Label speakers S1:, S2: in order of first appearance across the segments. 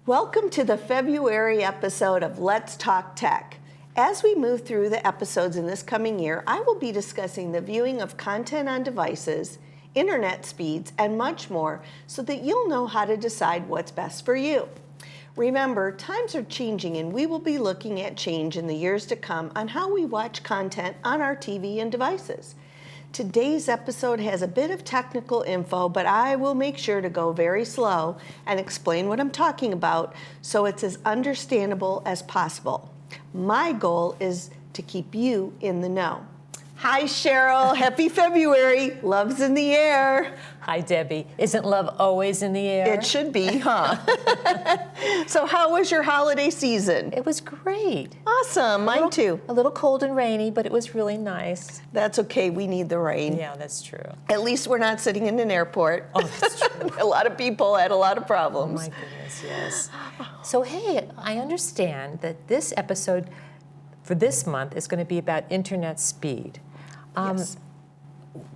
S1: Welcome to the February episode of Let's Talk Tech. As we move through the episodes in this coming year, I will be discussing the viewing of content on devices, internet speeds, and much more so that you'll know how to decide what's best for you. Remember, times are changing and we will be looking at change in the years to come on how we watch content on our TV and devices. Today's episode has a bit of technical info, but I will make sure to go very slow and explain what I'm talking about so it's as understandable as possible. My goal is to keep you in the know. Hi, Cheryl. Happy February. Love's in the air.
S2: Hi, Debbie. Isn't love always in the air?
S1: It should be, huh? So how was your holiday season?
S2: It was great.
S1: Awesome. Mine too.
S2: A little cold and rainy, but it was really nice.
S1: That's okay. We need the rain.
S2: Yeah, that's true.
S1: At least we're not sitting in an airport.
S2: Oh, that's true.
S1: A lot of people had a lot of problems.
S2: Oh, my goodness, yes. So, hey, I understand that this episode for this month is going to be about internet speed.
S1: Yes.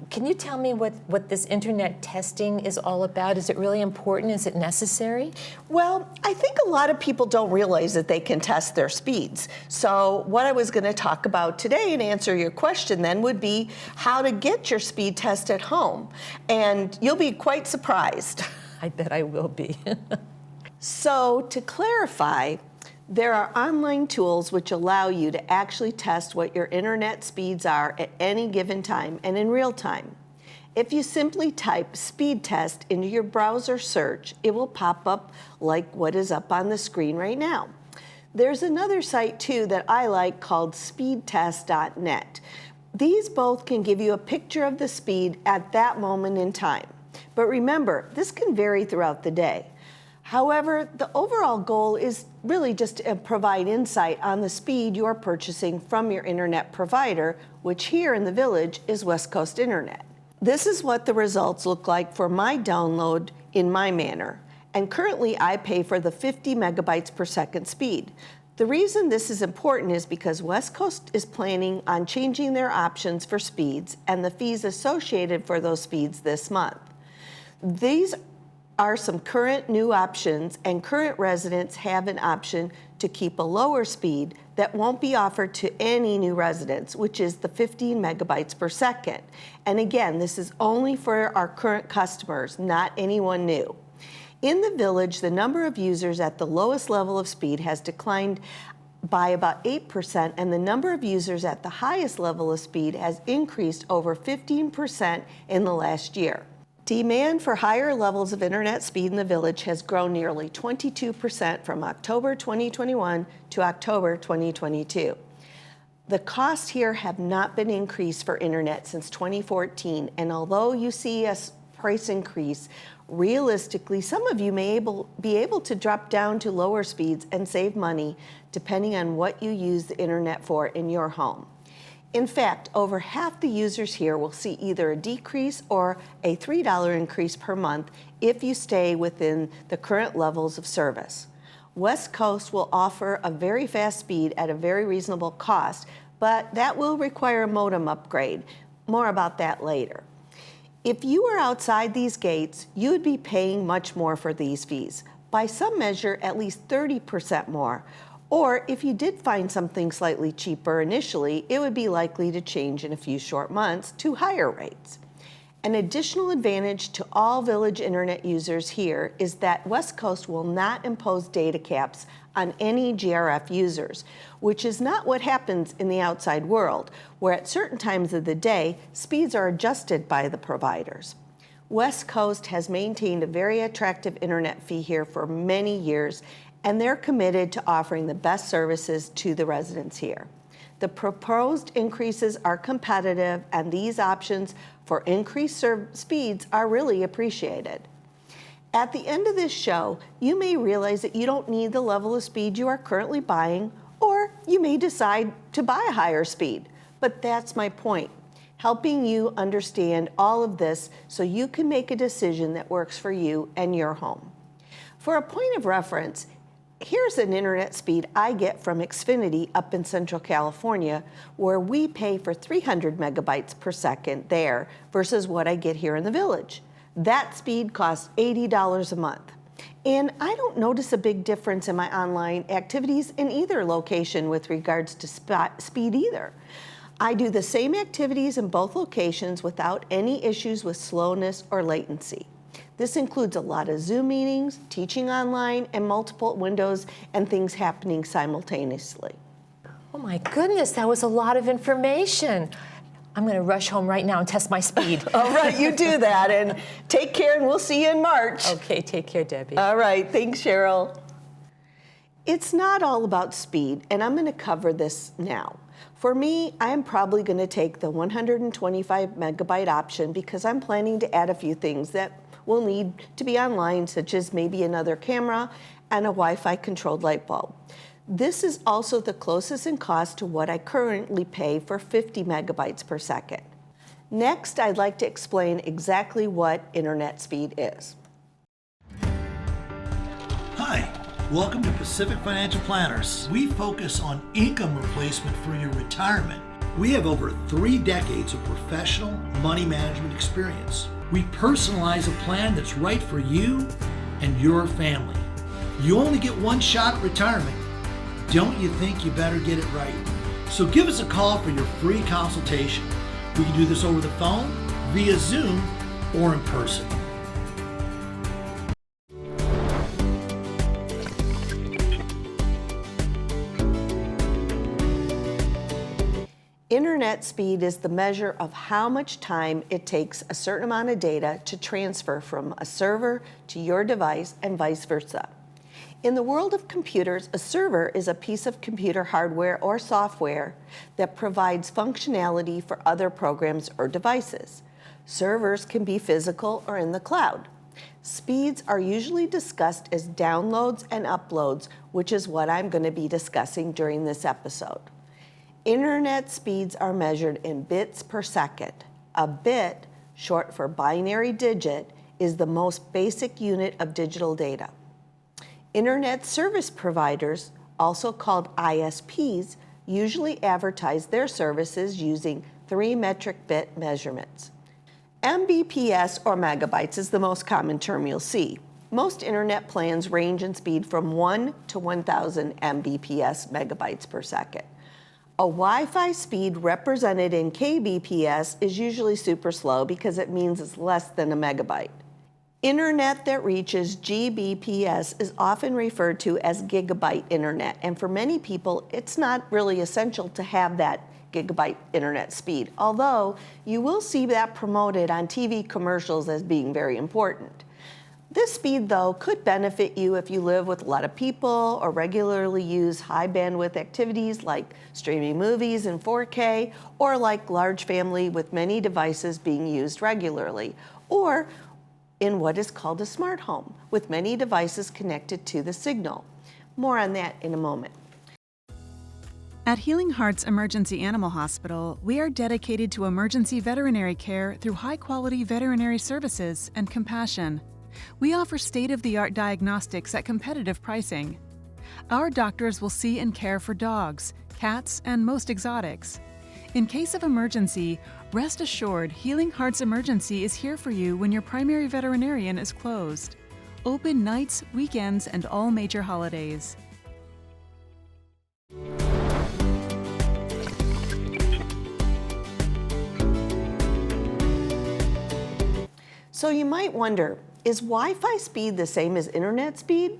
S2: Can you tell me what this internet testing is all about? Is it really important? Is it necessary?
S1: Well, I think a lot of people don't realize that they can test their speeds. So what I was going to talk about today and answer your question then would be how to get your speed test at home. And you'll be quite surprised.
S2: I bet I will be.
S1: So to clarify, there are online tools which allow you to actually test what your internet speeds are at any given time and in real time. If you simply type speed test into your browser search, it will pop up like what is up on the screen right now. There's another site too that I like called speedtest.net. These both can give you a picture of the speed at that moment in time. But remember, this can vary throughout the day. However, the overall goal is really just to provide insight on the speed you're purchasing from your internet provider, which here in the Village is West Coast Internet. This is what the results look like for my download in my manner. And currently I pay for the 50 megabytes per second speed. The reason this is important is because West Coast is planning on changing their options for speeds and the fees associated for those speeds this month. These are some current new options, and current residents have an option to keep a lower speed that won't be offered to any new residents, which is the 15 megabytes per second. And again, this is only for our current customers, not anyone new. In the Village, the number of users at the lowest level of speed has declined by about 8%, and the number of users at the highest level of speed has increased over 15% in the last year. Demand for higher levels of internet speed in the Village has grown nearly 22% from October 2021 to October 2022. The costs here have not been increased for internet since 2014, and although you see a price increase, realistically, some of you may be able to drop down to lower speeds and save money depending on what you use the internet for in your home. In fact, over half the users here will see either a decrease or a $3 increase per month if you stay within the current levels of service. West Coast will offer a very fast speed at a very reasonable cost, but that will require a modem upgrade. More about that later. If you were outside these gates, you would be paying much more for these fees. By some measure, at least 30% more. Or if you did find something slightly cheaper initially, it would be likely to change in a few short months to higher rates. An additional advantage to all Village internet users here is that West Coast will not impose data caps on any GRF users, which is not what happens in the outside world, where at certain times of the day, speeds are adjusted by the providers. West Coast has maintained a very attractive internet fee here for many years, and they're committed to offering the best services to the residents here. The proposed increases are competitive, and these options for increased speeds are really appreciated. At the end of this show, you may realize that you don't need the level of speed you are currently buying, or you may decide to buy a higher speed. But that's my point, helping you understand all of this so you can make a decision that works for you and your home. For a point of reference, here's an internet speed I get from Xfinity up in Central California, where we pay for 300 megabytes per second there versus what I get here in the Village. That speed costs $80 a month. And I don't notice a big difference in my online activities in either location with regards to speed either. I do the same activities in both locations without any issues with slowness or latency. This includes a lot of Zoom meetings, teaching online, and multiple windows and things happening simultaneously.
S2: Oh my goodness, that was a lot of information. I'm going to rush home right now and test my speed.
S1: All right, you do that, and take care, and we'll see you in March.
S2: Okay, take care, Debbie.
S1: All right, thanks, Cheryl. It's not all about speed, and I'm going to cover this now. For me, I'm probably going to take the 125 megabyte option because I'm planning to add a few things that will need to be online, such as maybe another camera and a Wi-Fi controlled light bulb. This is also the closest in cost to what I currently pay for 50 megabytes per second. Next, I'd like to explain exactly what internet speed is.
S3: Hi, welcome to Pacific Financial Planners. We focus on income replacement for your retirement. We have over 3 decades of professional money management experience. We personalize a plan that's right for you and your family. You only get one shot at retirement. Don't you think you better get it right? So give us a call for your free consultation. We can do this over the phone, via Zoom, or in person.
S1: Internet speed is the measure of how much time it takes a certain amount of data to transfer from a server to your device and vice versa. In the world of computers, a server is a piece of computer hardware or software that provides functionality for other programs or devices. Servers can be physical or in the cloud. Speeds are usually discussed as downloads and uploads, which is what I'm going to be discussing during this episode. Internet speeds are measured in bits per second. A bit, short for binary digit, is the most basic unit of digital data. Internet service providers, also called ISPs, usually advertise their services using 3 metric bit measurements. Mbps or megabytes is the most common term you'll see. Most internet plans range in speed from 1 to 1,000 Mbps megabytes per second. A Wi-Fi speed represented in kbps is usually super slow because it means it's less than a megabyte. Internet that reaches Gbps is often referred to as gigabyte internet, and for many people, it's not really essential to have that gigabyte internet speed, although you will see that promoted on TV commercials as being very important. This speed, though, could benefit you if you live with a lot of people or regularly use high bandwidth activities like streaming movies in 4K, or like large family with many devices being used regularly, or in what is called a smart home, with many devices connected to the signal. More on that in a moment.
S4: At Healing Hearts Emergency Animal Hospital, we are dedicated to emergency veterinary care through high-quality veterinary services and compassion. We offer state-of-the-art diagnostics at competitive pricing. Our doctors will see and care for dogs, cats, and most exotics. In case of emergency, rest assured Healing Hearts Emergency is here for you when your primary veterinarian is closed. Open nights, weekends, and all major holidays.
S1: So you might wonder, is Wi-Fi speed the same as internet speed?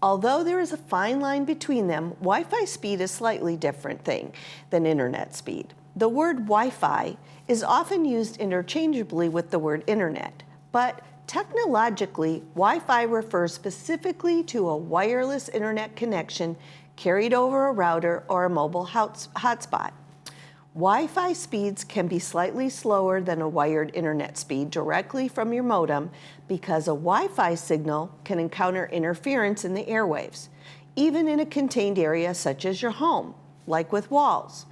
S1: Although there is a fine line between them, Wi-Fi speed is a slightly different thing than internet speed. The word Wi-Fi is often used interchangeably with the word internet, but technologically, Wi-Fi refers specifically to a wireless internet connection carried over a router or a mobile hotspot. Wi-Fi speeds can be slightly slower than a wired internet speed directly from your modem because a Wi-Fi signal can encounter interference in the airwaves, even in a contained area such as your home, like with walls.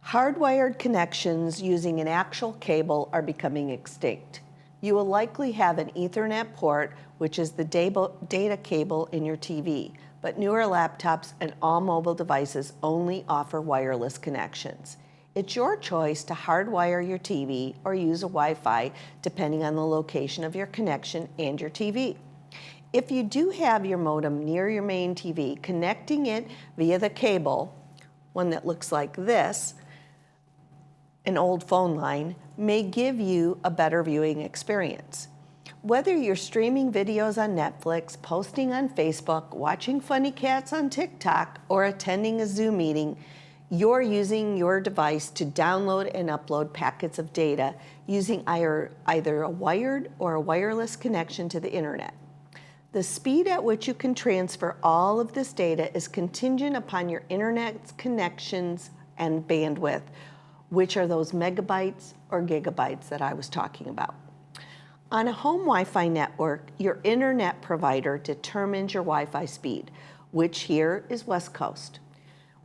S1: Hardwired connections using an actual cable are becoming extinct. You will likely have an Ethernet port, which is the data cable in your TV, but newer laptops and all mobile devices only offer wireless connections. It's your choice to hardwire your TV or use a Wi-Fi depending on the location of your connection and your TV. If you do have your modem near your main TV, connecting it via the cable, one that looks like this, an old phone line, may give you a better viewing experience. Whether you're streaming videos on Netflix, posting on Facebook, watching funny cats on TikTok, or attending a Zoom meeting, you're using your device to download and upload packets of data using either a wired or a wireless connection to the internet. The speed at which you can transfer all of this data is contingent upon your internet connections and bandwidth, which are those megabytes or gigabytes that I was talking about. On a home Wi-Fi network, your internet provider determines your Wi-Fi speed, which here is West Coast.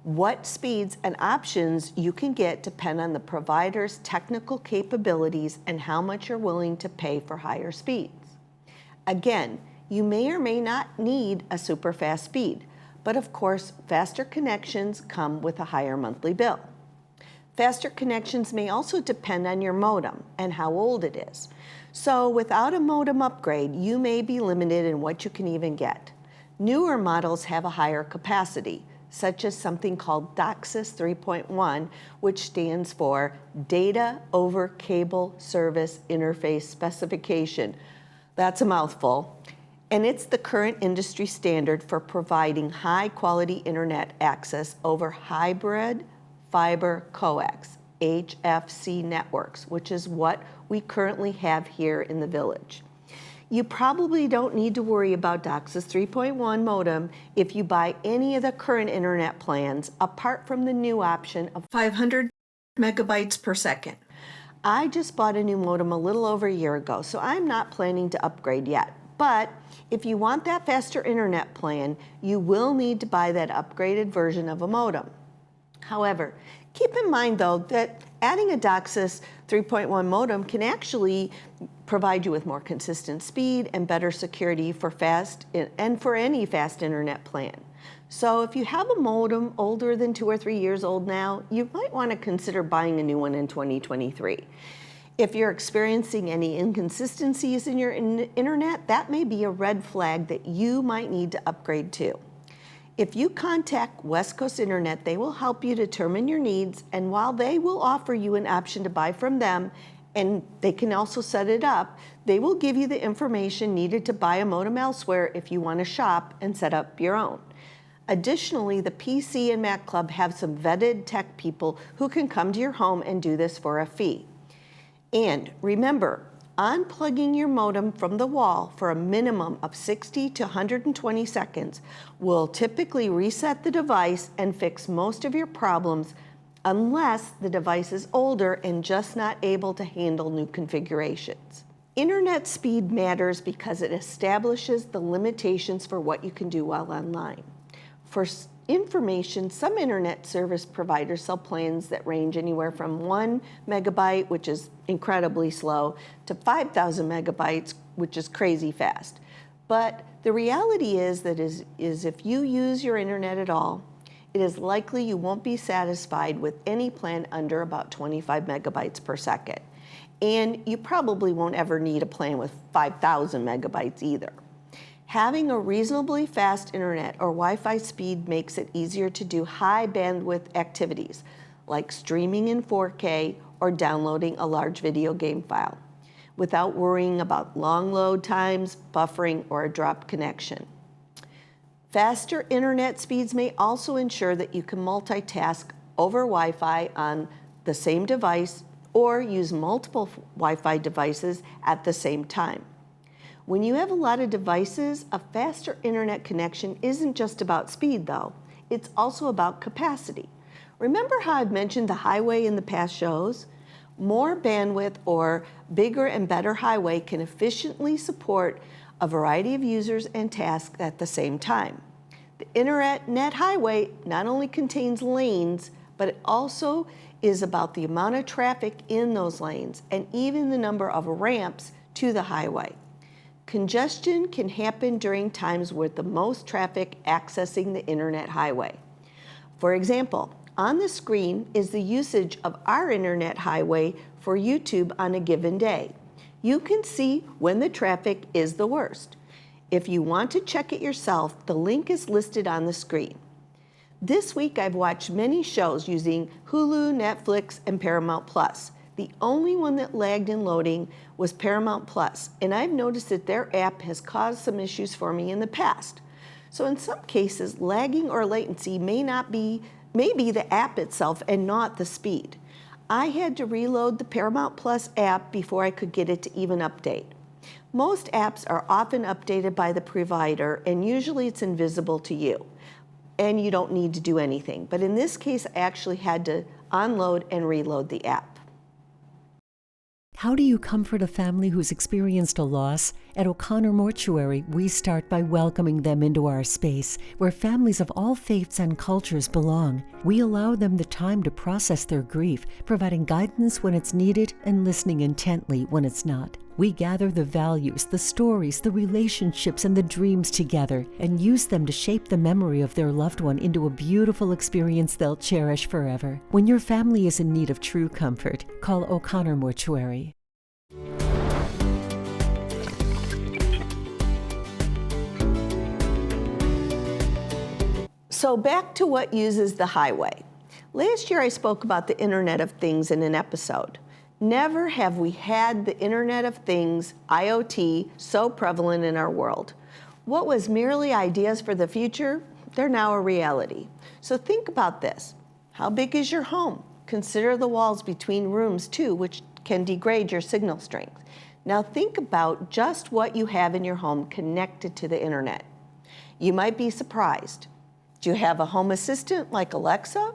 S1: What speeds and options you can get depend on the provider's technical capabilities and how much you're willing to pay for higher speeds. Again, you may or may not need a super fast speed, but of course, faster connections come with a higher monthly bill. Faster connections may also depend on your modem and how old it is. So without a modem upgrade, you may be limited in what you can even get. Newer models have a higher capacity, such as something called DOCSIS 3.1, which stands for Data over Cable Service Interface Specification. That's a mouthful. And it's the current industry standard for providing high-quality internet access over hybrid fiber coax, HFC networks, which is what we currently have here in the village. You probably don't need to worry about DOCSIS 3.1 modem if you buy any of the current internet plans, apart from the new option of 500 megabytes per second. I just bought a new modem a little over a year ago, so I'm not planning to upgrade yet. But if you want that faster internet plan, you will need to buy that upgraded version of a modem. However, keep in mind though that adding a DOCSIS 3.1 modem can actually provide you with more consistent speed and better security for any fast internet plan. So if you have a modem older than 2 or 3 years old now, you might want to consider buying a new one in 2023. If you're experiencing any inconsistencies in your internet, that may be a red flag that you might need to upgrade to. If you contact West Coast Internet, they will help you determine your needs, and while they will offer you an option to buy from them, and they can also set it up, they will give you the information needed to buy a modem elsewhere if you want to shop and set up your own. Additionally, the PC and Mac Club have some vetted tech people who can come to your home and do this for a fee. And remember, unplugging your modem from the wall for a minimum of 60 to 120 seconds will typically reset the device and fix most of your problems, unless the device is older and just not able to handle new configurations. Internet speed matters because it establishes the limitations for what you can do while online. For information, some internet service providers sell plans that range anywhere from 1 megabyte, which is incredibly slow, to 5,000 megabytes, which is crazy fast. But the reality is that if you use your internet at all, it is likely you won't be satisfied with any plan under about 25 megabytes per second. And you probably won't ever need a plan with 5,000 megabytes either. Having a reasonably fast internet or Wi-Fi speed makes it easier to do high bandwidth activities like streaming in 4K or downloading a large video game file without worrying about long load times, buffering, or a dropped connection. Faster internet speeds may also ensure that you can multitask over Wi-Fi on the same device or use multiple Wi-Fi devices at the same time. When you have a lot of devices, a faster internet connection isn't just about speed though, it's also about capacity. Remember how I've mentioned the highway in the past shows? More bandwidth or bigger and better highway can efficiently support a variety of users and tasks at the same time. The internet highway not only contains lanes, but it also is about the amount of traffic in those lanes and even the number of ramps to the highway. Congestion can happen during times with the most traffic accessing the internet highway. For example, on the screen is the usage of our internet highway for YouTube on a given day. You can see when the traffic is the worst. If you want to check it yourself, the link is listed on the screen. This week I've watched many shows using Hulu, Netflix, and Paramount Plus. The only one that lagged in loading was Paramount Plus, and I've noticed that their app has caused some issues for me in the past. So in some cases, lagging or latency may be the app itself and not the speed. I had to reload the Paramount Plus app before I could get it to even update. Most apps are often updated by the provider, and usually it's invisible to you, and you don't need to do anything. But in this case, I actually had to unload and reload the app.
S5: How do you comfort a family who's experienced a loss? At O'Connor Mortuary, we start by welcoming them into our space, where families of all faiths and cultures belong. We allow them the time to process their grief, providing guidance when it's needed and listening intently when it's not. We gather the values, the stories, the relationships, and the dreams together and use them to shape the memory of their loved one into a beautiful experience they'll cherish forever. When your family is in need of true comfort, call O'Connor Mortuary.
S1: So back to what uses the highway. Last year I spoke about the Internet of Things in an episode. Never have we had the Internet of Things, IoT, so prevalent in our world. What was merely ideas for the future, they're now a reality. So think about this. How big is your home? Consider the walls between rooms too, which can degrade your signal strength. Now think about just what you have in your home connected to the Internet. You might be surprised. Do you have a home assistant like Alexa,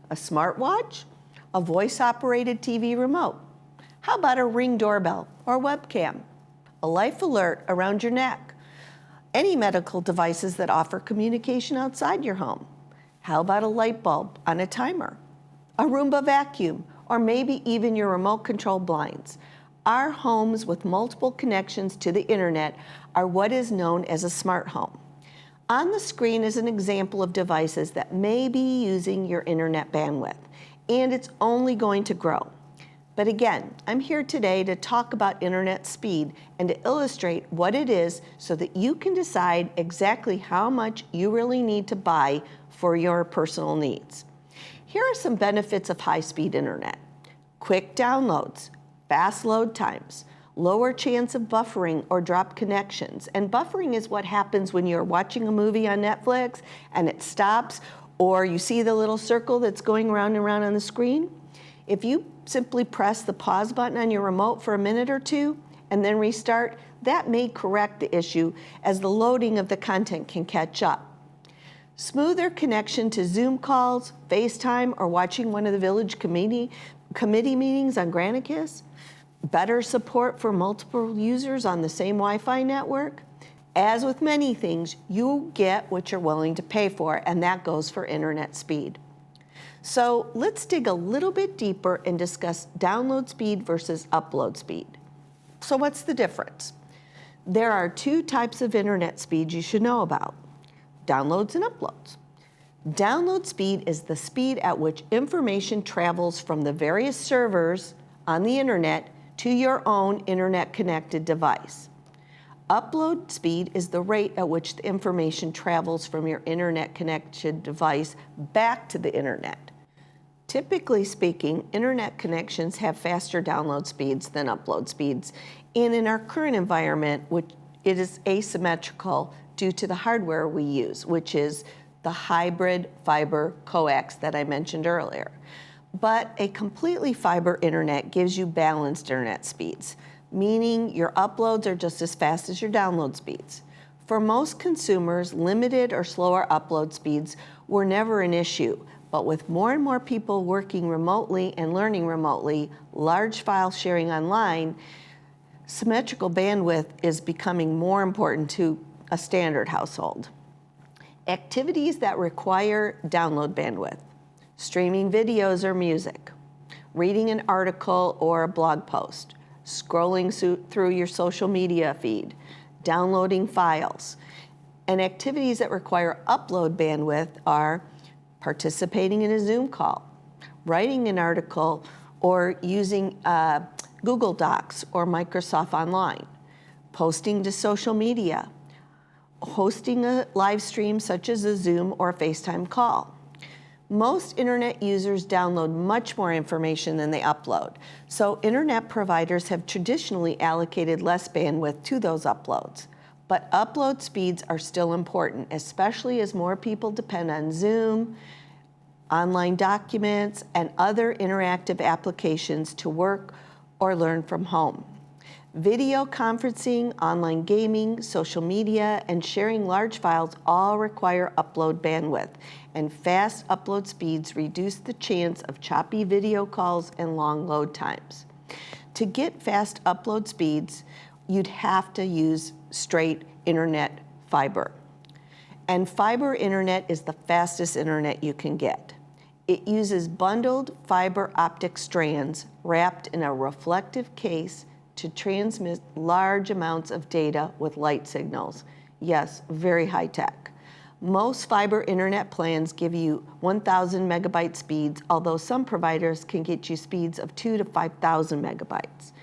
S1: a smartwatch, a voice-operated TV remote? How about a Ring doorbell or webcam? A life alert around your neck? Any medical devices that offer communication outside your home? How about a light bulb on a timer? A Roomba vacuum, or maybe even your remote control blinds? Our homes with multiple connections to the internet are what is known as a smart home. On the screen is an example of devices that may be using your internet bandwidth, and it's only going to grow. But again, I'm here today to talk about internet speed and to illustrate what it is so that you can decide exactly how much you really need to buy for your personal needs. Here are some benefits of high-speed internet. Quick downloads, fast load times, lower chance of buffering or drop connections. And buffering is what happens when you're watching a movie on Netflix and it stops, or you see the little circle that's going around and around on the screen. If you simply press the pause button on your remote for a minute or two and then restart, that may correct the issue as the loading of the content can catch up. Smoother connection to Zoom calls, FaceTime, or watching one of the village committee meetings on Granicus. Better support for multiple users on the same Wi-Fi network. As with many things, you get what you're willing to pay for, and that goes for internet speed. So let's dig a little bit deeper and discuss download speed versus upload speed. So what's the difference? There are two types of internet speed you should know about: downloads and uploads. Download speed is the speed at which information travels from the various servers on the internet to your own internet-connected device. Upload speed is the rate at which the information travels from your internet-connected device back to the internet. Typically speaking, internet connections have faster download speeds than upload speeds, and in our current environment, it is asymmetrical due to the hardware we use, which is the hybrid fiber coax that I mentioned earlier. But a completely fiber internet gives you balanced internet speeds, meaning your uploads are just as fast as your download speeds. For most consumers, limited or slower upload speeds were never an issue, but with more and more people working remotely and learning remotely, large file sharing online, symmetrical bandwidth is becoming more important to a standard household. Activities that require download bandwidth: streaming videos or music, reading an article or a blog post, scrolling through your social media feed, downloading files. And activities that require upload bandwidth are participating in a Zoom call, writing an article, or using Google Docs or Microsoft Online, posting to social media, hosting a live stream such as a Zoom or a FaceTime call. Most internet users download much more information than they upload, so internet providers have traditionally allocated less bandwidth to those uploads. But upload speeds are still important, especially as more people depend on Zoom, online documents, and other interactive applications to work or learn from home. Video conferencing, online gaming, social media, and sharing large files all require upload bandwidth, and fast upload speeds reduce the chance of choppy video calls and long load times. To get fast upload speeds, you'd have to use straight internet fiber. And fiber internet is the fastest internet you can get. It uses bundled fiber optic strands wrapped in a reflective case to transmit large amounts of data with light signals. Yes, very high tech. Most fiber internet plans give you 1,000 megabyte speeds, although some providers can get you speeds of 2,000 to 5,000 megabytes.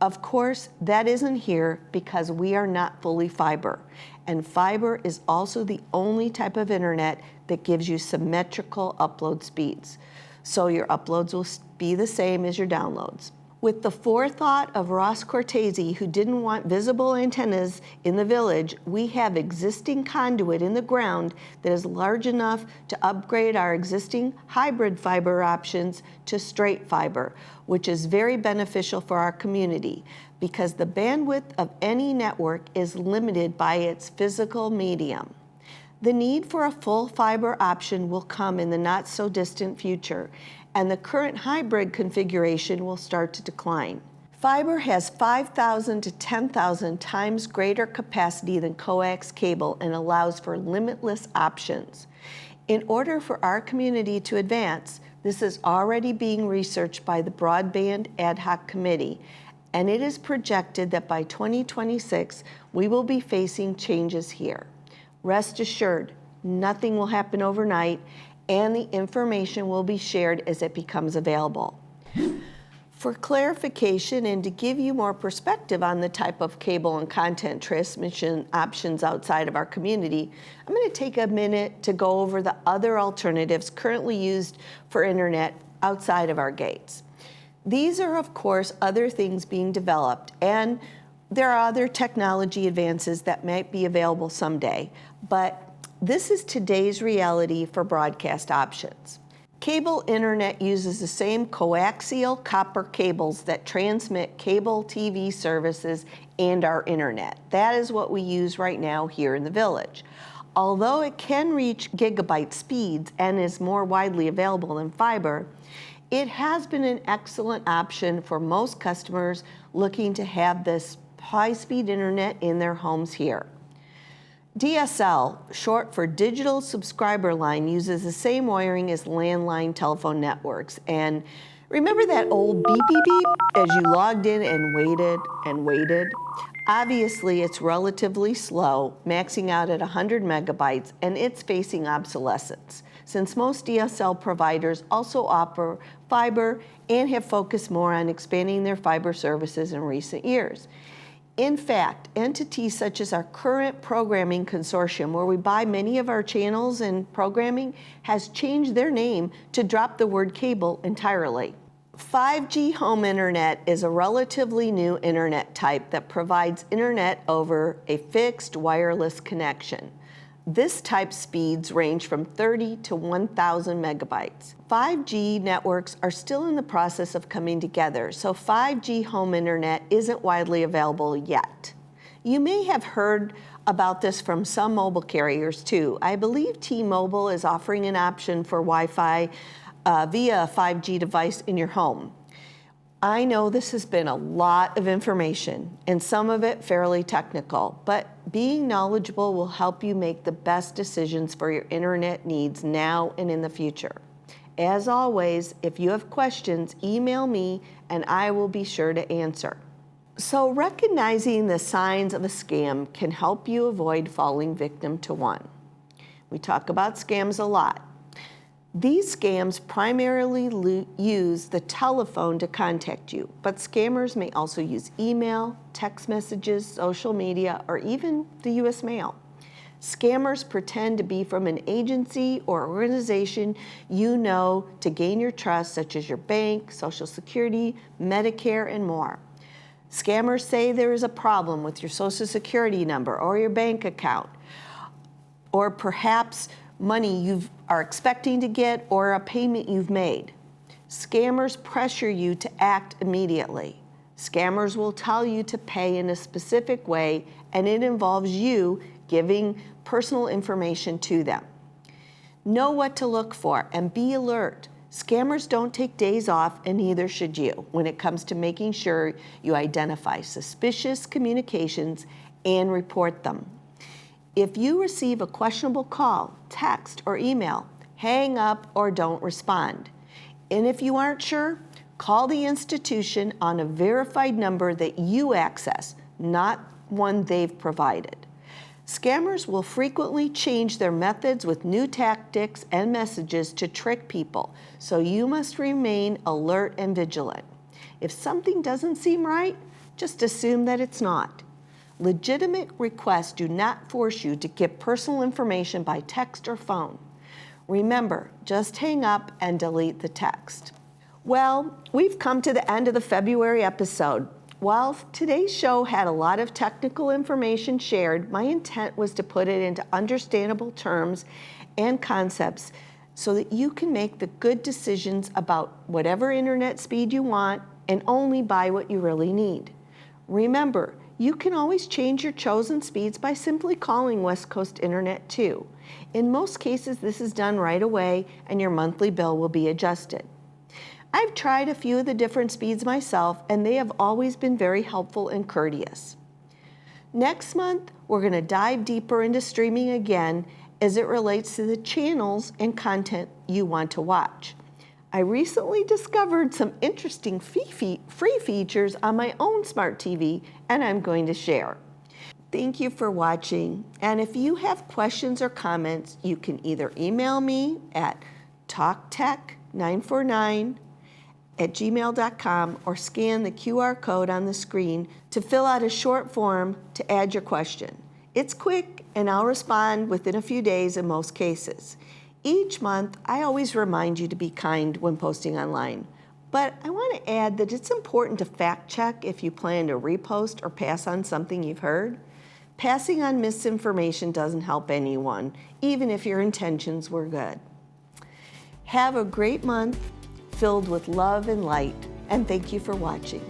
S1: Of course, that isn't here because we are not fully fiber, and fiber is also the only type of internet that gives you symmetrical upload speeds. So your uploads will be the same as your downloads. With the forethought of Ross Cortese, who didn't want visible antennas in the village, we have existing conduit in the ground that is large enough to upgrade our existing hybrid fiber options to straight fiber, which is very beneficial for our community because the bandwidth of any network is limited by its physical medium. The need for a full fiber option will come in the not so distant future, and the current hybrid configuration will start to decline. Fiber has 5,000 to 10,000 times greater capacity than coax cable and allows for limitless options. In order for our community to advance, this is already being researched by the Broadband Ad Hoc Committee, and it is projected that by 2026, we will be facing changes here. Rest assured, nothing will happen overnight, and the information will be shared as it becomes available. For clarification and to give you more perspective on the type of cable and content transmission options outside of our community, I'm going to take a minute to go over the other alternatives currently used for internet outside of our gates. These are, of course, other things being developed, and there are other technology advances that might be available someday, but this is today's reality for broadcast options. Cable internet uses the same coaxial copper cables that transmit cable TV services and our internet. That is what we use right now here in the village. Although it can reach gigabyte speeds and is more widely available than fiber, it has been an excellent option for most customers looking to have this high-speed internet in their homes here. DSL, short for Digital Subscriber Line, uses the same wiring as landline telephone networks. And remember that old beep beep beep as you logged in and waited and waited? Obviously, it's relatively slow, maxing out at 100 megabytes, and it's facing obsolescence, since most DSL providers also offer fiber and have focused more on expanding their fiber services in recent years. In fact, entities such as our current programming consortium, where we buy many of our channels and programming, has changed their name to drop the word cable entirely. 5G home internet is a relatively new internet type that provides internet over a fixed wireless connection. This type speeds range from 30 to 1,000 megabytes. 5G networks are still in the process of coming together, so 5G home internet isn't widely available yet. You may have heard about this from some mobile carriers too. I believe T-Mobile is offering an option for Wi-Fi via a 5G device in your home. I know this has been a lot of information, and some of it fairly technical, but being knowledgeable will help you make the best decisions for your internet needs now and in the future. As always, if you have questions, email me and I will be sure to answer. So recognizing the signs of a scam can help you avoid falling victim to one. We talk about scams a lot. These scams primarily use the telephone to contact you, but scammers may also use email, text messages, social media, or even the U.S. mail. Scammers pretend to be from an agency or organization you know to gain your trust, such as your bank, Social Security, Medicare, and more. Scammers say there is a problem with your Social Security number or your bank account, or perhaps money you are expecting to get or a payment you've made. Scammers pressure you to act immediately. Scammers will tell you to pay in a specific way, and it involves you giving personal information to them. Know what to look for and be alert. Scammers don't take days off, and neither should you, when it comes to making sure you identify suspicious communications and report them. If you receive a questionable call, text, or email, hang up or don't respond. And if you aren't sure, call the institution on a verified number that you access, not one they've provided. Scammers will frequently change their methods with new tactics and messages to trick people, so you must remain alert and vigilant. If something doesn't seem right, just assume that it's not. Legitimate requests do not force you to give personal information by text or phone. Remember, just hang up and delete the text. Well, we've come to the end of the February episode. While today's show had a lot of technical information shared, my intent was to put it into understandable terms and concepts so that you can make the good decisions about whatever internet speed you want and only buy what you really need. Remember, you can always change your chosen speeds by simply calling West Coast Internet too. In most cases, this is done right away and your monthly bill will be adjusted. I've tried a few of the different speeds myself, and they have always been very helpful and courteous. Next month, we're going to dive deeper into streaming again as it relates to the channels and content you want to watch. I recently discovered some interesting free features on my own smart TV, and I'm going to share. Thank you for watching, and if you have questions or comments, you can either email me at talktech949@gmail.com or scan the QR code on the screen to fill out a short form to add your question. It's quick, and I'll respond within a few days in most cases. Each month, I always remind you to be kind when posting online, but I want to add that it's important to fact check if you plan to repost or pass on something you've heard. Passing on misinformation doesn't help anyone, even if your intentions were good. Have a great month filled with love and light, and thank you for watching.